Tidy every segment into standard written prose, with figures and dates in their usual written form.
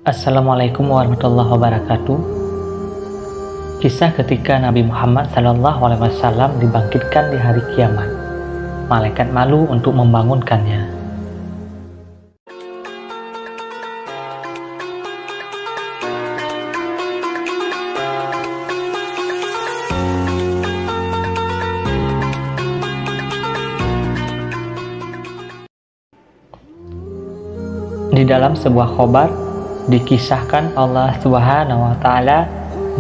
Assalamualaikum warahmatullahi wabarakatuh. Kisah ketika Nabi Muhammad SAW dibangkitkan di hari kiamat. Malaikat malu untuk membangunkannya. Di dalam sebuah khobar dikisahkan Allah Subhanahu wa Ta'ala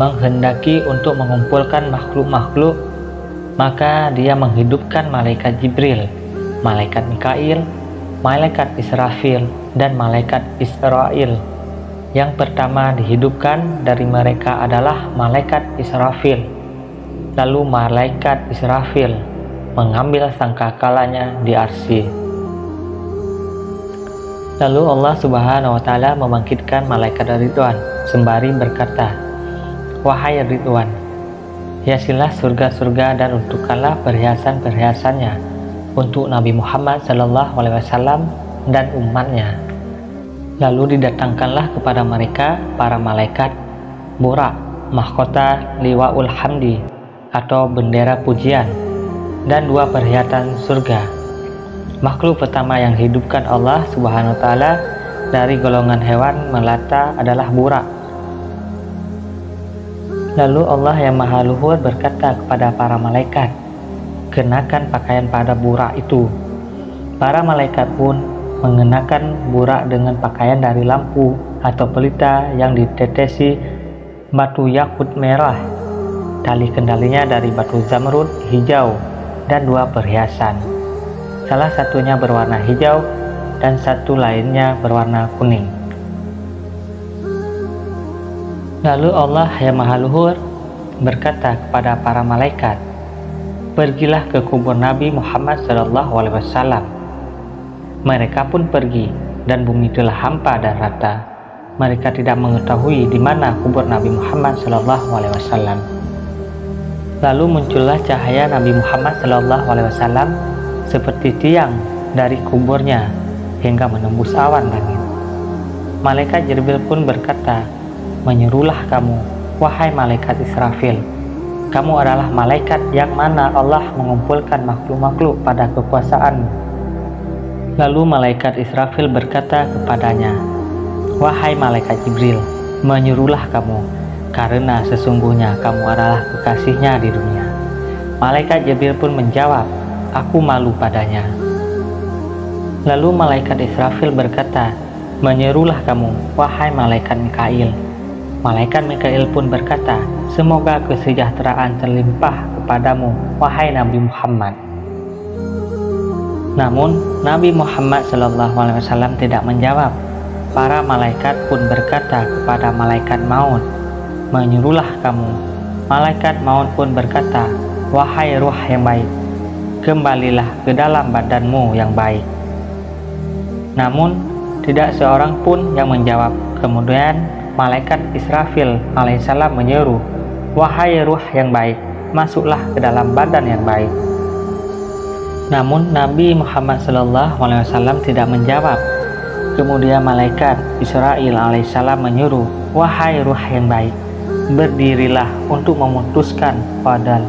menghendaki untuk mengumpulkan makhluk-makhluk, maka Dia menghidupkan malaikat Jibril, malaikat Mikail, malaikat Israfil, dan malaikat Israil. Yang pertama dihidupkan dari mereka adalah malaikat Israfil. Lalu malaikat Israfil mengambil sangkakalanya di arsy. Lalu Allah Subhanahu wa Ta'ala membangkitkan malaikat Ridwan sembari berkata, "Wahai Ridwan, hiasilah surga-surga dan untukkanlah perhiasan-perhiasannya untuk Nabi Muhammad SAW dan umatnya." Lalu didatangkanlah kepada mereka para malaikat Burak, mahkota Liwaul Hamdi atau bendera pujian, dan dua perhiasan surga. Makhluk pertama yang dihidupkan Allah Subhanahu wa Ta'ala dari golongan hewan melata adalah Burak. Lalu Allah yang Maha Luhur berkata kepada para malaikat, "Kenakan pakaian pada Burak itu." Para malaikat pun mengenakan Burak dengan pakaian dari lampu atau pelita yang ditetesi batu yakut merah. Tali kendalinya dari batu zamrud hijau dan dua perhiasan. Salah satunya berwarna hijau dan satu lainnya berwarna kuning. Lalu Allah yang Maha Luhur berkata kepada para malaikat, "Pergilah ke kubur Nabi Muhammad SAW." Mereka pun pergi dan bumi telah hampa dan rata. Mereka tidak mengetahui di mana kubur Nabi Muhammad SAW. Lalu muncullah cahaya Nabi Muhammad SAW seperti tiang dari kuburnya hingga menembus awan langit. Malaikat Jibril pun berkata, "Menyerulah kamu, wahai malaikat Israfil. Kamu adalah malaikat yang mana Allah mengumpulkan makhluk-makhluk pada kekuasaanmu." Lalu malaikat Israfil berkata kepadanya, "Wahai malaikat Jibril, menyerulah kamu, karena sesungguhnya kamu adalah kekasihnya di dunia." Malaikat Jibril pun menjawab, "Aku malu padanya." Lalu malaikat Israfil berkata, "Menyerulah kamu, wahai malaikat Mikail." Malaikat Mikail pun berkata, "Semoga kesejahteraan terlimpah kepadamu, wahai Nabi Muhammad." Namun Nabi Muhammad SAW tidak menjawab. Para malaikat pun berkata kepada malaikat maut, "Menyerulah kamu." Malaikat maut pun berkata, "Wahai ruh yang baik, kembalilah ke dalam badanmu yang baik." Namun tidak seorang pun yang menjawab. Kemudian malaikat Israfil alaihissalam menyeru, "Wahai ruh yang baik, masuklah ke dalam badan yang baik." Namun Nabi Muhammad SAW tidak menjawab. Kemudian malaikat Israil alaihissalam menyuruh, "Wahai ruh yang baik, berdirilah untuk memutuskan qadar.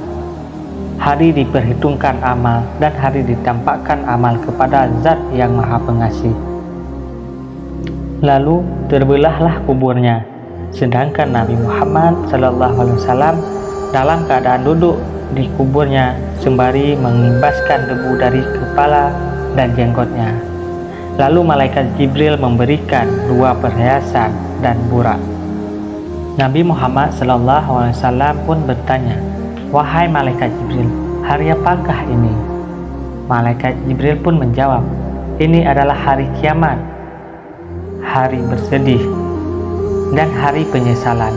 Hari diperhitungkan amal dan hari ditampakkan amal kepada Zat yang Maha Pengasih." Lalu terbelahlah kuburnya, sedangkan Nabi Muhammad SAW dalam keadaan duduk di kuburnya sembari mengimbaskan debu dari kepala dan jenggotnya. Lalu malaikat Jibril memberikan dua perhiasan dan Burak. Nabi Muhammad SAW pun bertanya, "Wahai malaikat Jibril, hari apakah ini?" Malaikat Jibril pun menjawab, "Ini adalah hari kiamat, hari bersedih, dan hari penyesalan.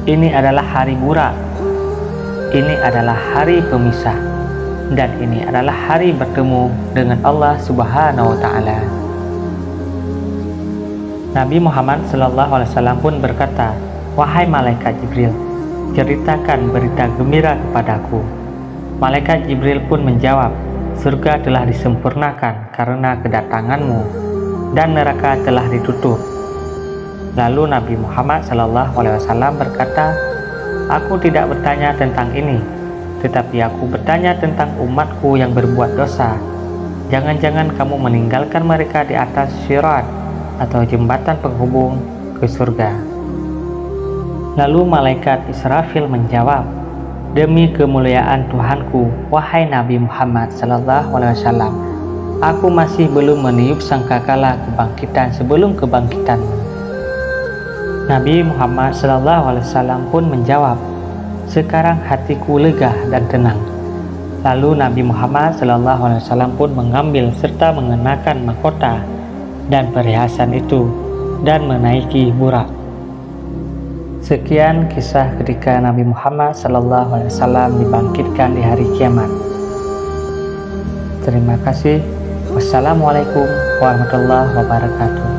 Ini adalah hari Burak. Ini adalah hari pemisah, dan ini adalah hari bertemu dengan Allah Subhanahu wa Ta'ala." Nabi Muhammad SAW pun berkata, "Wahai malaikat Jibril, ceritakan berita gembira kepadaku." Malaikat Jibril pun menjawab, "Surga telah disempurnakan karena kedatanganmu, dan neraka telah ditutup." Lalu Nabi Muhammad SAW berkata, "Aku tidak bertanya tentang ini, tetapi aku bertanya tentang umatku yang berbuat dosa. Jangan-jangan kamu meninggalkan mereka di atas syirat atau jembatan penghubung ke surga." Lalu malaikat Israfil menjawab, "Demi kemuliaan Tuhanku, wahai Nabi Muhammad SAW, aku masih belum meniup sangkakala kebangkitan sebelum kebangkitanmu." Nabi Muhammad SAW pun menjawab, "Sekarang hatiku lega dan tenang." Lalu Nabi Muhammad SAW pun mengambil serta mengenakan mahkota dan perhiasan itu dan menaiki burak. Sekian kisah ketika Nabi Muhammad SAW dibangkitkan di hari kiamat. Terima kasih. Wassalamualaikum warahmatullahi wabarakatuh.